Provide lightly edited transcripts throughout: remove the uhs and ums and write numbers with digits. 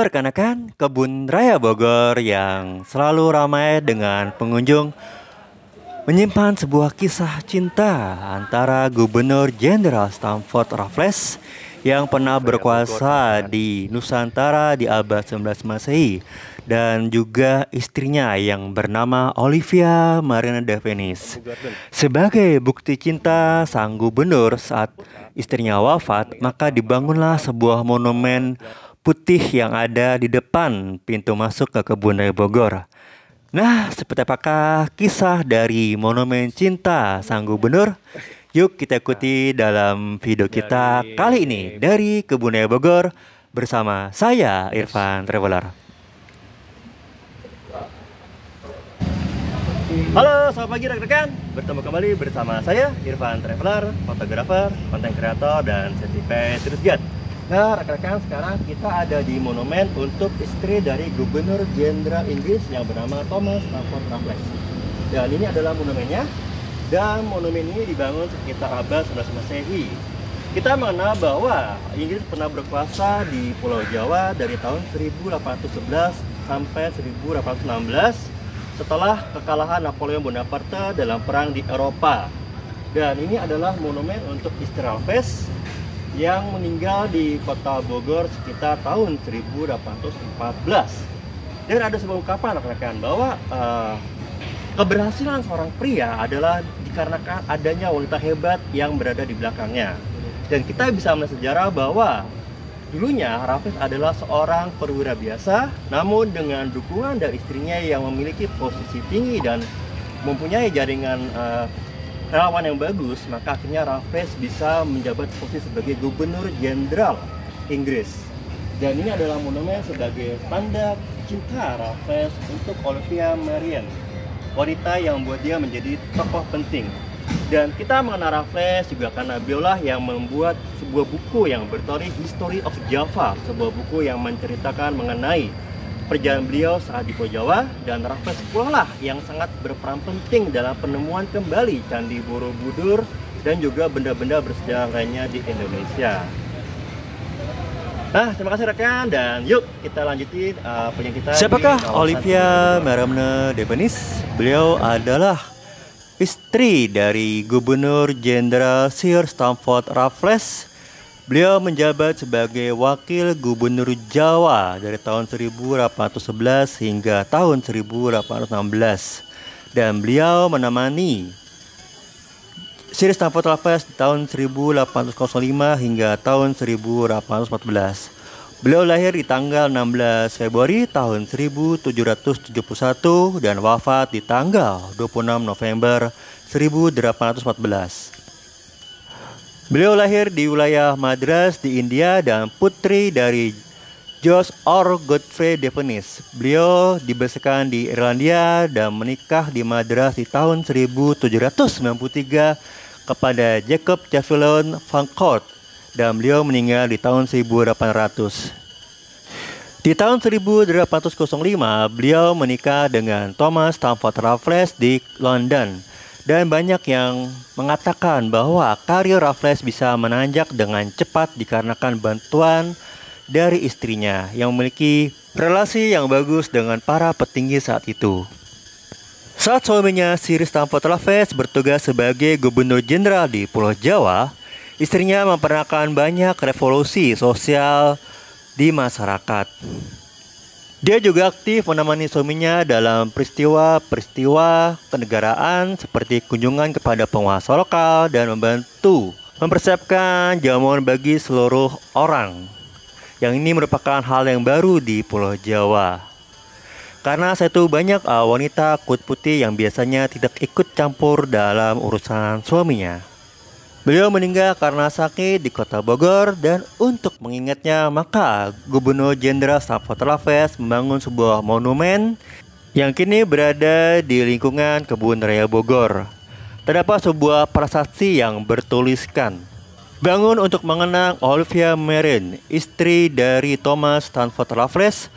Halo rekan-rekan, Kebun Raya Bogor yang selalu ramai dengan pengunjung menyimpan sebuah kisah cinta antara Gubernur Jenderal Stamford Raffles yang pernah berkuasa di Nusantara di abad 19 Masehi dan juga istrinya yang bernama Olivia Mariana de Venice. Sebagai bukti cinta sang gubernur saat istrinya wafat, maka dibangunlah sebuah monumen putih yang ada di depan pintu masuk ke Kebun Raya Bogor. Nah, seperti apakah kisah dari monumen cinta sang gubernur? Yuk kita ikuti dalam video kita kali ini dari Kebun Raya Bogor bersama saya Irfan Traveler. Halo, selamat pagi rekan-rekan. Bertemu kembali bersama saya Irfan Traveler, fotografer, konten kreator, dan certified tourist guide. Nah, rekan-rekan, sekarang kita ada di monumen untuk istri dari Gubernur Jenderal Inggris yang bernama Thomas Stamford Raffles. Dan ini adalah monumennya. Dan monumen ini dibangun sekitar abad 11 Masehi. Kita mengenal bahwa Inggris pernah berkuasa di Pulau Jawa dari tahun 1811 sampai 1816 setelah kekalahan Napoleon Bonaparte dalam perang di Eropa. Dan ini adalah monumen untuk istri Raffles yang meninggal di kota Bogor sekitar tahun 1814. Dan ada sebuah ungkapan rekan-rekan bahwa keberhasilan seorang pria adalah dikarenakan adanya wanita hebat yang berada di belakangnya. Dan kita bisa melihat sejarah bahwa dulunya Raffles adalah seorang perwira biasa, namun dengan dukungan dari istrinya yang memiliki posisi tinggi dan mempunyai jaringan relawan yang bagus, maka akhirnya Raffles bisa menjabat posisi sebagai Gubernur Jenderal Inggris. Dan ini adalah monumen sebagai tanda cinta Raffles untuk Olivia Marian, wanita yang membuat dia menjadi tokoh penting. Dan kita mengenal Raffles juga karena beliaulah yang membuat sebuah buku yang bertajuk History of Java, sebuah buku yang menceritakan mengenai perjalanan beliau saat di Pulau Jawa. Dan Raffles pula lah yang sangat berperan penting dalam penemuan kembali Candi Borobudur dan juga benda-benda bersejarah lainnya di Indonesia. Nah, terima kasih rekan, dan yuk kita lanjutin penyanyi kita. Siapakah Olivia Mariana de Venice? Beliau adalah istri dari Gubernur Jenderal Sir Stamford Raffles. Beliau menjabat sebagai wakil gubernur Jawa dari tahun 1811 hingga tahun 1816. Dan beliau menemani Sir Stamford Raffles di tahun 1805 hingga tahun 1814. Beliau lahir di tanggal 16 Februari tahun 1771 dan wafat di tanggal 26 November 1814. Beliau lahir di wilayah Madras di India dan putri dari George or Godfrey de Venice. Beliau dibesarkan di Irlandia dan menikah di Madras di tahun 1793 kepada Jacob Javelin Fancourt, dan beliau meninggal di tahun 1800. Di tahun 1805, beliau menikah dengan Thomas Stamford Raffles di London. Dan banyak yang mengatakan bahwa karir Raffles bisa menanjak dengan cepat dikarenakan bantuan dari istrinya yang memiliki relasi yang bagus dengan para petinggi saat itu. Saat suaminya Sir Stamford Raffles bertugas sebagai Gubernur Jenderal di Pulau Jawa, istrinya memperanakan banyak revolusi sosial di masyarakat. Dia juga aktif menemani suaminya dalam peristiwa-peristiwa kenegaraan seperti kunjungan kepada penguasa lokal dan membantu mempersiapkan jamuan bagi seluruh orang. Yang ini merupakan hal yang baru di Pulau Jawa. Karena saat itu banyak wanita kulit putih yang biasanya tidak ikut campur dalam urusan suaminya. Beliau meninggal karena sakit di kota Bogor, dan untuk mengingatnya maka Gubernur Jenderal Stamford Raffles membangun sebuah monumen yang kini berada di lingkungan Kebun Raya Bogor. Terdapat sebuah prasasti yang bertuliskan, "Bangun untuk mengenang Olivia Marian, istri dari Thomas Stamford Raffles,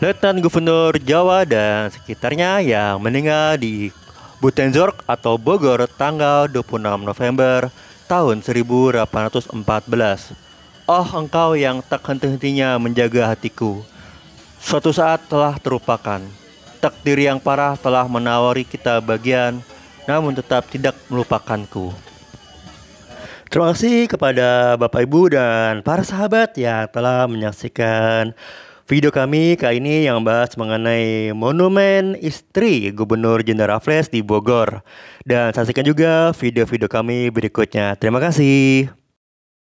Letnan Gubernur Jawa dan sekitarnya yang meninggal di Buitenzorg atau Bogor tanggal 26 November tahun 1814. Oh, engkau yang tak henti-hentinya menjaga hatiku. Suatu saat telah terlupakan. Takdir yang parah telah menawari kita bagian, namun tetap tidak melupakanku. Terima kasih kepada Bapak Ibu dan para sahabat yang telah menyaksikan video kami kali ini yang membahas mengenai Monumen Istri Gubernur Jenderal Raffles di Bogor. Dan saksikan juga video-video kami berikutnya. Terima kasih.